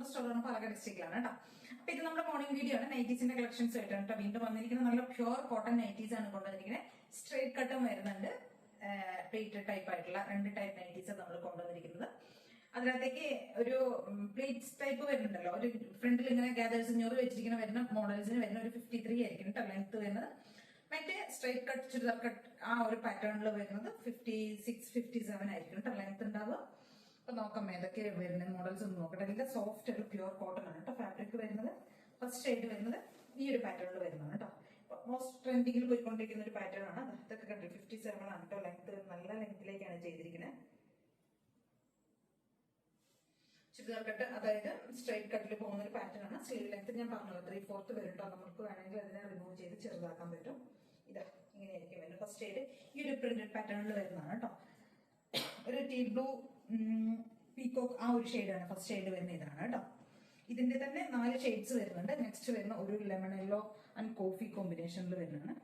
നമ്മുടെ സ്റ്റോറാണ് പാലക്കാട് ഡിസ്ട്രിക്റ്റിലാണ് കേട്ടോ. അപ്പൊ ഇത് നമ്മുടെ മോർണിംഗ് വീഡിയോ ആണ്. നൈറ്റീസിന്റെ കളക്ഷൻസ് ആയിട്ടാണ് കേട്ടോ വീണ്ടും വന്നിരിക്കുന്നത്. നല്ല പ്യുവർ കോട്ടൺ നൈറ്റീസ് ആണ് കൊണ്ടുവന്നിരിക്കുന്നത്. സ്ട്രേറ്റ് കട്ടും വരുന്നുണ്ട്, പ്ലേറ്റഡ് ടൈപ്പ് ആയിട്ടുള്ള 2 ടൈപ്പ് നൈറ്റീസ് നമ്മൾ കൊണ്ടുവന്നിരിക്കുന്നത്. അതിനകത്തേക്ക് ഒരു പ്ലേറ്റ്സ് ടൈപ്പ് വരുന്നുണ്ടല്ലോ, ഒരു ഫ്രണ്ടിൽ ഇങ്ങനെ ഗാദേഴ്സ് ഞൊറി വെച്ചിരിക്കുന്ന വരുന്ന മോഡൽസിന് വരുന്ന ഒരു 53 ആയിരിക്കും കേട്ടോ ലെങ്ത് വരുന്നത്. മറ്റേ സ്ട്രൈറ്റ് കട്ട് ചുരിദാർ കട്ട് ആ ഒരു പാറ്റേണിൽ വരുന്നത് 56, 57 ആയിരിക്കും കേട്ടോ ലെങ്ത് ഉണ്ടാവുക. അപ്പൊ നോക്കാം ഏതൊക്കെ വരുന്ന മോഡൽസ് ഒന്ന് നോക്കട്ടെ. എല്ലാം സോഫ്റ്റ് ആയിട്ട് പ്യുവർ കോട്ടൺ ആണ് കേട്ടോ ഫാബ്രിക് വരുന്നത്. ഫസ്റ്റ് ഷെയ്ഡ് വരുന്നത് ഈ ഒരു പാറ്റേണിൽ വരുന്നതാണ് കേട്ടോ. മോസ്റ്റ് ട്രെൻഡിങ്ങിൽ പോയിക്കൊണ്ടിരിക്കുന്ന ഒരു പാറ്റേൺ ആണ്. ഇതൊക്കെ കണ്ടു 57 ആണ് കേട്ടോ ലെങ്ത്. നല്ല ലെങ്ത്തിലേക്കാണ് ചെയ്തിരിക്കുന്നത്. ചുരിദാർ കട്ട്, അതായത് സ്ട്രൈറ്റ് കട്ടിൽ പോകുന്ന ഒരു പാറ്റേൺ ആണ്. സ്ലീവ് ലെങ്ത് ഞാൻ പറഞ്ഞല്ലോ 3/4 വരും കേട്ടോ. നമുക്ക് വേണമെങ്കിൽ അതിനെ റിമൂവ് ചെയ്ത് ചെറുതാക്കാൻ പറ്റും. ഇതാ ഇങ്ങനെയായിരിക്കും വരുന്നത്. ഫസ്റ്റ് ഷെയ്ഡ് ഈ ഒരു പ്രിന്റഡ് പാറ്റേണിൽ വരുന്നതാണ് കേട്ടോ. ഒരു ടീ ബ്ലൂ പീകോക്ക് ആ ഒരു ഷെയ്ഡാണ് ഫസ്റ്റ് ഷെയ്ഡ് വരുന്ന ഇതാണ് കേട്ടോ. ഇതിന്റെ തന്നെ 4 ഷെയ്ഡ്സ് വരുന്നുണ്ട്. നെക്സ്റ്റ് വരുന്ന ഒരു ലെമൺ യെല്ലോ ആൻഡ് കോഫി കോമ്പിനേഷനിൽ വരുന്നതാണ്.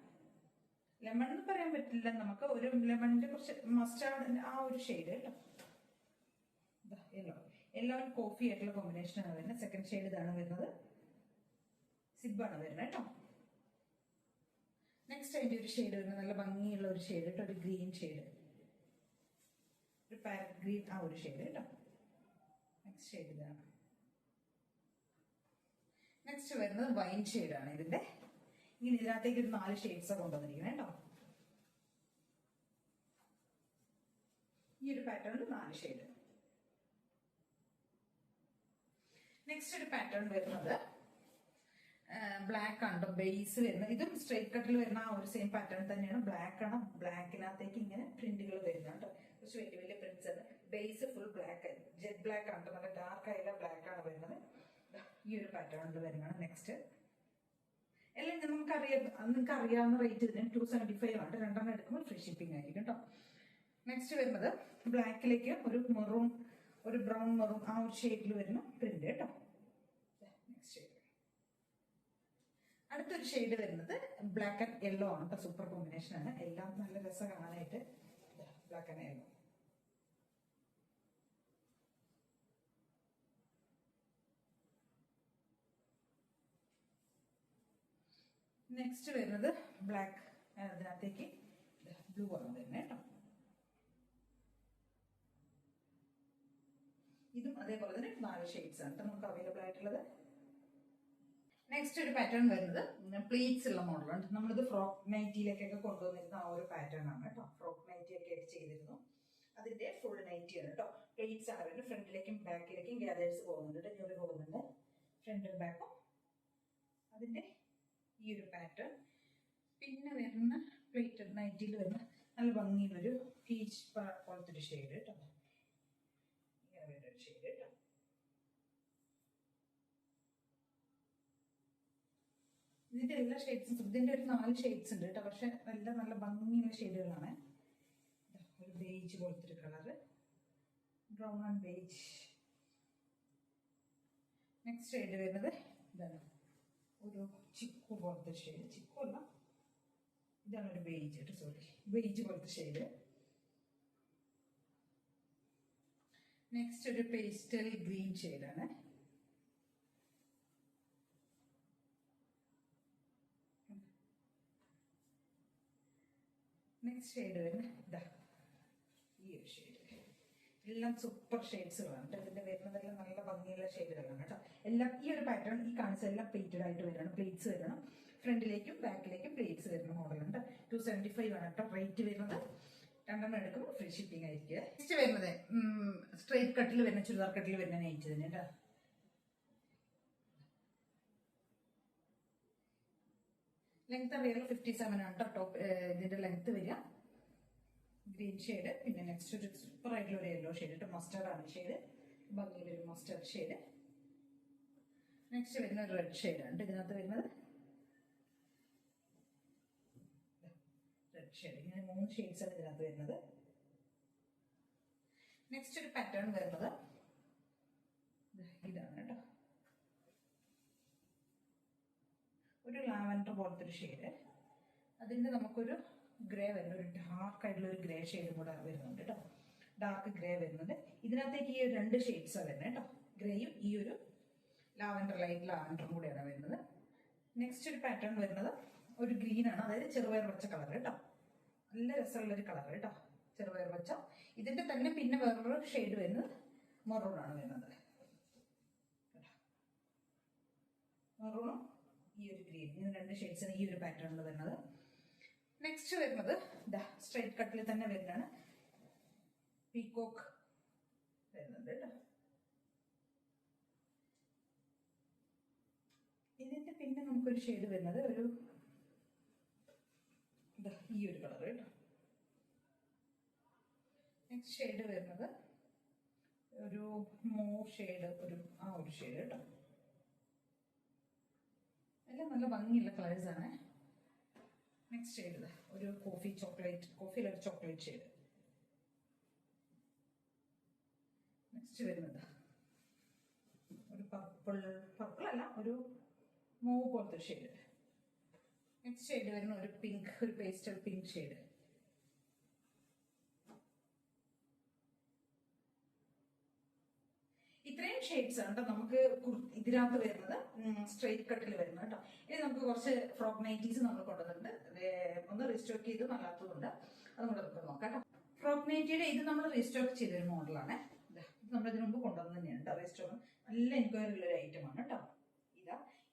ലെമൺ എന്ന് പറയാൻ പറ്റില്ല നമുക്ക്, ഒരു ലെമണിന്റെ കുറച്ച് മസ്റ്റാർഡ് ആ ഒരു ഷെയ്ഡ് കേട്ടോ. യെല്ലോ ആൻഡ് കോഫി ആയിട്ടുള്ള കോമ്പിനേഷനാണ് വരുന്നത്. സെക്കൻഡ് ഷെയ്ഡ് ഇതാണ് വരുന്നത്. സിബാണ് വരുന്നത് കേട്ടോ. നെക്സ്റ്റ് അതിന്റെ ഒരു ഷെയ്ഡ് വരുന്നത് നല്ല ഭംഗിയുള്ള ഒരു ഷെയ്ഡ് കേട്ടോ, ഒരു ഗ്രീൻ ഷെയ്ഡ്, ഒരു പാരറ്റ് ഗ്രീൻ ആ ഒരു ഷെയ്ഡ് കേട്ടോ. നെക്സ്റ്റ് ഷെയ്ഡ് ഇതാണ്. നെക്സ്റ്റ് വരുന്നത് വൈൻ ഷെയ്ഡാണ് ഇതിന്റെ. ഇങ്ങനെ ഇതിനകത്തേക്ക് ഒരു 4 ഷെയ്ഡ്സ് കൊണ്ടുവന്നിരിക്കുന്നത് കേട്ടോ. ഈ ഒരു പാറ്റേണിൽ 4 ഷെയ്ഡ്. നെക്സ്റ്റ് ഒരു പാറ്റേൺ വരുന്നത് ബ്ലാക്ക് ആണ് ബേസ് വരുന്നത്. ഇതും സ്ട്രൈറ്റ് കട്ടിൽ വരുന്ന ആ ഒരു സെയിം പാറ്റേൺ തന്നെയാണ്. ബ്ലാക്ക് ആണ്. ബ്ലാക്കിനകത്തേക്ക് ഇങ്ങനെ പ്രിന്റുകൾ വരുന്നുണ്ട്. കുറച്ച് വലിയ വലിയ പ്രിന്റ്സ് ആണ്. ബേസ് ഫുൾ ബ്ലാക്ക് ആയി, ജെറ്റ് ബ്ലാക്ക് ആണ്. നല്ല ഡാർക്ക് ആയിട്ടുള്ള ബ്ലാക്ക് ആണ് വരുന്നത്. ഈ ഒരു പാറ്റേണിൽ വരുന്നതാണ്. നെക്സ്റ്റ് എല്ലാം നിങ്ങൾക്ക് അറിയാവുന്ന റേറ്റ് ഇതിന് 275 ആണ്. 2 എടുക്കുമ്പോൾ ഫ്രീ ഷിപ്പിംഗ് ആയിരിക്കും കേട്ടോ. നെക്സ്റ്റ് വരുന്നത് ബ്ലാക്കിലേക്ക് ഒരു മെറൂൺ, ഒരു ബ്രൗൺ മെറൂൺ ആ ഒരു ഷെയ്ഡിൽ വരുന്ന പ്രിന്റ് കേട്ടോ. Next shade. അടുത്തൊരു ഷെയ്ഡ് വരുന്നത് ബ്ലാക്ക് ആൻഡ് യെല്ലോ ആണ് കേട്ടോ. സൂപ്പർ കോമ്പിനേഷൻ ആണ്. എല്ലാം നല്ല രസം കാണാനായിട്ട്. Black and yellow. നെക്സ്റ്റ് വരുന്നത് ബ്ലാക്ക്, അതിനകത്തേക്ക് ബ്ലൂ ആണ് വരുന്നത് കേട്ടോ. ഇതും അതേപോലെ തന്നെ 4 ഷെയ്ഡ്സ് ആണ് നമുക്ക് അവൈലബിൾ ആയിട്ടുള്ളത്. നെക്സ്റ്റ് ഒരു പാറ്റേൺ വരുന്നത് പ്ലീറ്റ്സ് ഉള്ള മോഡലാണ്. നമ്മളിത് ഫ്രോക്ക് നൈറ്റിയിലേക്കൊക്കെ കൊണ്ടുവന്നിരുന്ന ആ ഒരു പാറ്റേൺ ആണ് കേട്ടോ. ഫ്രോക്ക് നൈറ്റി ഒക്കെ ആയിട്ട് ചെയ്തിരുന്നു. അതിന്റെ ഫുൾ നൈറ്റി ആണ് കേട്ടോ. പ്ലീറ്റ്സ് ആണ് വരുന്നത്. ഫ്രണ്ടിലേക്കും ബാക്കിലേക്കും ഗ്യാദേഴ്സ് പോകുന്നുണ്ട്, ഞൊറി പോകുന്നുണ്ട്. ഫ്രണ്ടും ബാക്കും അതിന്റെ ഈ ഒരു പാറ്റേൺ. പിന്നെ വരുന്ന പ്ലേറ്റഡ് നൈറ്റിയിൽ വരുന്ന നല്ല ഭംഗിയുള്ളൊരു പീച്ച് പോലത്തെ ഒരു ഷെയ്ഡ് കേട്ടോ. ഇങ്ങനെ വരുന്ന ഒരു ഷെയ്ഡ് കേട്ടോ. ഇതിന്റെ എല്ലാ ഷെയ്ഡ്സും, ഇതിന്റെ ഒരു 4 ഷെയ്ഡ്സ് ഉണ്ട് കേട്ടോ. പക്ഷെ എല്ലാം നല്ല ഭംഗിയുള്ള ഷെയ്ഡുകളാണ്. ഒരു ബേജ് പോലത്തെ ഒരു colour, brown and beige. Next shade വരുന്നത് ഇതാണ്, ഒരു ചിക്കു പോലത്തെ ഷെയ്ഡ്. ചിക്കു അല്ല, ഇതാണ് ഒരു ബേജ് കേട്ടോ. സോറി, ബേജ് പോലത്തെ ഷെയ്ഡ്. നെക്സ്റ്റ് ഒരു പേസ്റ്റൽ ഗ്രീൻ ഷെയ്ഡാണ്. നെക്സ്റ്റ് ഷെയ്ഡ് വരുന്നത് ഇതാ ഈ ഒരു ഷെയ്ഡ്. എല്ലാം സൂപ്പർ ഷെയ്ഡ്സുകളാണ് കേട്ടോ. ഇതിന്റെ വരുന്നതെല്ലാം നല്ല ഭംഗിയുള്ള ഷെയ്ഡുകളാണ് കേട്ടോ. എല്ലാം ഈ ഒരു പാറ്റേൺ, ഈ കാണിച്ച എല്ലാം പ്ലേറ്റഡ് ആയിട്ട് വരണം. പ്ലേറ്റ്സ് വരണം. ഫ്രണ്ടിലേക്കും ബാക്കിലേക്കും പ്ലേറ്റ്സ് വരുന്ന മോഡലുണ്ട്. 275 ആണ് കേട്ടോ റേറ്റ് വരുന്നത്. 2 എടുക്കുമ്പോൾ ഫ്രീ ഷിപ്പിംഗ് ആയിരിക്കും. നെക്സ്റ്റ് വരുന്നത് സ്ട്രൈറ്റ് കട്ടിൽ വരുന്ന, ചുരിദാർ കട്ടിൽ വരുന്ന നൈറ്റ് തന്നെ കേട്ടോ. ലെങ്ത് അറിയാലോ 57 ആണ് കേട്ടോ ടോപ്പ്. ഇതിന്റെ ലെങ്ത് വരിക. Green shade. പിന്നെ നെക്സ്റ്റ് ഒരു സൂപ്പർ ആയിട്ടുള്ള ഒരു യെല്ലോ ഷെയ്ഡ് കേട്ടോ. മസ്റ്റേർഡ് ആണ് ഷെയ്ഡ്. ഭംഗിയിലൊരു മസ്റ്റേർഡ് ഷെയ്ഡ്. നെക്സ്റ്റ് വരുന്ന ഒരു റെഡ് ഷെയ്ഡ് ആണ് ഇതിനകത്ത് വരുന്നത്. Red shade. ഇങ്ങനെ 3 ഷെയ്ഡ്സ് ആണ് ഇതിനകത്ത് വരുന്നത്. നെക്സ്റ്റ് ഒരു പാറ്റേൺ വരുന്നത് ഇതാണ് കേട്ടോ. ഒരു ലാവൻഡർ പോലത്തെ ഒരു ഷെയ്ഡ്. അതിന്റെ നമുക്കൊരു ഗ്രേ വരുന്ന, ഒരു ഡാർക്ക് ആയിട്ടുള്ള ഒരു ഗ്രേ ഷെയ്ഡും കൂടെ വരുന്നുണ്ട് കേട്ടോ. ഡാർക്ക് ഗ്രേ വരുന്നുണ്ട്. ഇതിനകത്തേക്ക് ഈ 2 ഷെയ്ഡ്സാണ് വരുന്നത് കേട്ടോ. ഗ്രേയും ഈ ഒരു ലൈറ്റ് ലാവൻഡറും കൂടിയാണ് വരുന്നത്. നെക്സ്റ്റ് ഒരു പാറ്റേൺ വരുന്നത് ഒരു ഗ്രീൻ ആണ്, അതായത് ചെറുപയർ പച്ച കളർ കേട്ടോ. നല്ല രസമുള്ളൊരു കളർ കേട്ടോ, ചെറുപയർ പച്ച. ഇതിന്റെ തന്നെ പിന്നെ വേറൊരു ഷെയ്ഡ് വരുന്നത് മെറൂൺ ആണ് വരുന്നത്. മെറൂണും ഈ ഒരു ഗ്രീൻ, ഇങ്ങനെ 2 ഷെയ്ഡ്സാണ് ഈ ഒരു പാറ്റേണിൽ വരുന്നത്. നെക്സ്റ്റ് വരുന്നത് സ്ട്രൈറ്റ് കട്ടിൽ തന്നെ വരുന്നതാണ്, പീകോക്ക് വരുന്നുണ്ട് കേട്ടോ. ഇതിന്റെ പിന്നെ നമുക്കൊരു ഷെയ്ഡ് വരുന്നത് ഈ ഒരു കളർ കേട്ടോ. നെക്സ്റ്റ് ഷെയ്ഡ് വരുന്നത് ഒരു മോവ് ഷെയ്ഡ്, ഒരു ഷെയ്ഡ് കേട്ടോ. എല്ലാം നല്ല ഭംഗിയുള്ള കളേഴ്സ് ആണ്. നെക്സ്റ്റ് ഷെയ്ഡ് ഒരു കോഫിയിലൊരു ചോക്ലേറ്റ് ഷെയ്ഡ്. നെക്സ്റ്റ് വരുന്നത് ഒരു പർപ്പിൾ അല്ല, ഒരു മൂവ് പോലത്തെ ഷെയ്ഡ്. നെക്സ്റ്റ് ഷെയ്ഡ് വരുന്ന ഒരു പിങ്ക്, ഒരു പേസ്റ്റൽ പിങ്ക് ഷെയ്ഡ്. ഇത്രയും ഷെയ്ഡ്സ് ആണ് കേട്ടോ നമുക്ക് ഇതിനകത്ത് വരുന്നത്, സ്ട്രെയിറ്റ് കട്ടിൽ വരുന്നത് കേട്ടോ. ഇനി നമുക്ക് കുറച്ച് ഫ്രോക്ക് നൈറ്റീസ് നമ്മൾ കൊണ്ടുവന്നിട്ടുണ്ട്. ഒന്ന് റീസ്റ്റോക്ക് ചെയ്ത് അല്ലാത്തതുകൊണ്ട് അതുകൊണ്ട് നമുക്ക് നോക്കാം കേട്ടോ. ഫ്രോക്ക് നൈറ്റിയുടെ ഇത് നമ്മൾ റീസ്റ്റോക്ക് ചെയ്തൊരു മോഡലാണ്. ഇത് നമ്മൾ ഇതിനു മുമ്പ് കൊണ്ടുവന്ന് തന്നെയാണ് കേട്ടോ. റീസ്റ്റോക്ക് നല്ല എൻക്വയറി ഉള്ള ഒരു ഐറ്റം ആണ് കേട്ടോ.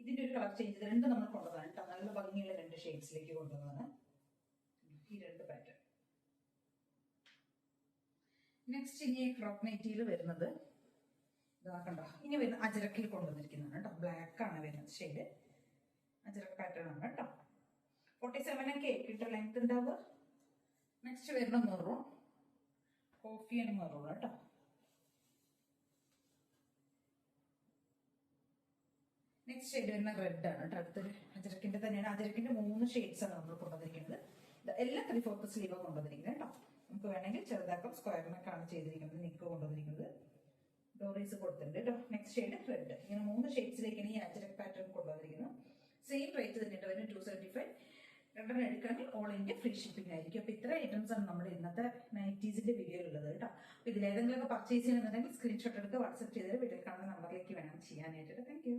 ഇതിന്റെ ഒരു കളർ ചേഞ്ച്, 2 നമ്മൾ കൊണ്ടുവന്നാണ് കേട്ടോ. നല്ല ഭംഗിയുള്ള 2 ഷെയ്ഡ്സിലേക്ക് കൊണ്ടുവന്നതാണ് ഈ 2 പാറ്റേൺ. നെക്സ്റ്റ് ഇനി ഫ്രോക്ക് നൈറ്റിയിൽ വരുന്നത് കണ്ടോ, ഇനി വരുന്ന അജരക്കിൽ കൊണ്ടുവന്നിരിക്കുന്നതാണ് കേട്ടോ. ബ്ലാക്ക് ആണ് വരുന്നത് ഷെയ്ഡ്, അജരക്ക് പാറ്റേൺ ആണ് കേട്ടോ. 47 കേട്ടോ ലെങ്ത് ഉണ്ടാവുക. നെക്സ്റ്റ് വരുന്ന മെറൂൺ, കോഫി ആൻഡ് മെറൂൺ കേട്ടോ. നെക്സ്റ്റ് ഷെയ്ഡ് വരുന്ന റെഡ് ആണ് കേട്ടോ. അടുത്തൊരു അജരക്കിന്റെ തന്നെയാണ്. അജരക്കിന്റെ 3 ഷെയ്ഡ്സ് ആണ് നമ്മൾ കൊണ്ടുവന്നിരിക്കുന്നത്. എല്ലാം 3/4 സ്ലീവ് കൊണ്ടുവന്നിരിക്കുന്നത് കേട്ടോ. നമുക്ക് വേണമെങ്കിൽ ചെറുതാക്കാം. സ്ക്വയർ നെക്കാണ് ചെയ്തിരിക്കുന്നത്, നെക്ക് കൊണ്ടുവന്നിരിക്കുന്നത്. ഡോറീസ് കൊടുത്തിട്ടുണ്ട് കേട്ടോ. Next shade red. ഇങ്ങനെ 3 ഷെയ്ഡ്സിലേക്കാണ് ഈ അജരക് പാറ്റേൺ കൊണ്ടുവന്നിരിക്കുന്നത്. സെയിം റേറ്റ് തന്നെയുണ്ട് വരുന്നത്, 275. 2 എടുക്കുകയാണെങ്കിൽ ഓൾ ഇന്ത്യ ഫ്രീ ഷിപ്പിംഗ് ആയിരിക്കും. അപ്പൊ ഇത്ര ഐറ്റംസ് ആണ് നമ്മുടെ ഇന്നത്തെ നൈറ്റീസിന്റെ വീഡിയോയിൽ ഉള്ളത് കേട്ടോ. അപ്പൊ ഇതിലേതെങ്കിലും ഒക്കെ പർച്ചേസ് ചെയ്യുന്നുണ്ടെങ്കിൽ സ്ക്രീൻഷോട്ട് എടുത്ത് വാട്സ്ആപ്പ് ചെയ്താൽ വീട്ടിൽ കാണുന്ന നമ്പറിലേക്ക് വേണം ചെയ്യാനായിട്ട്. Thank you.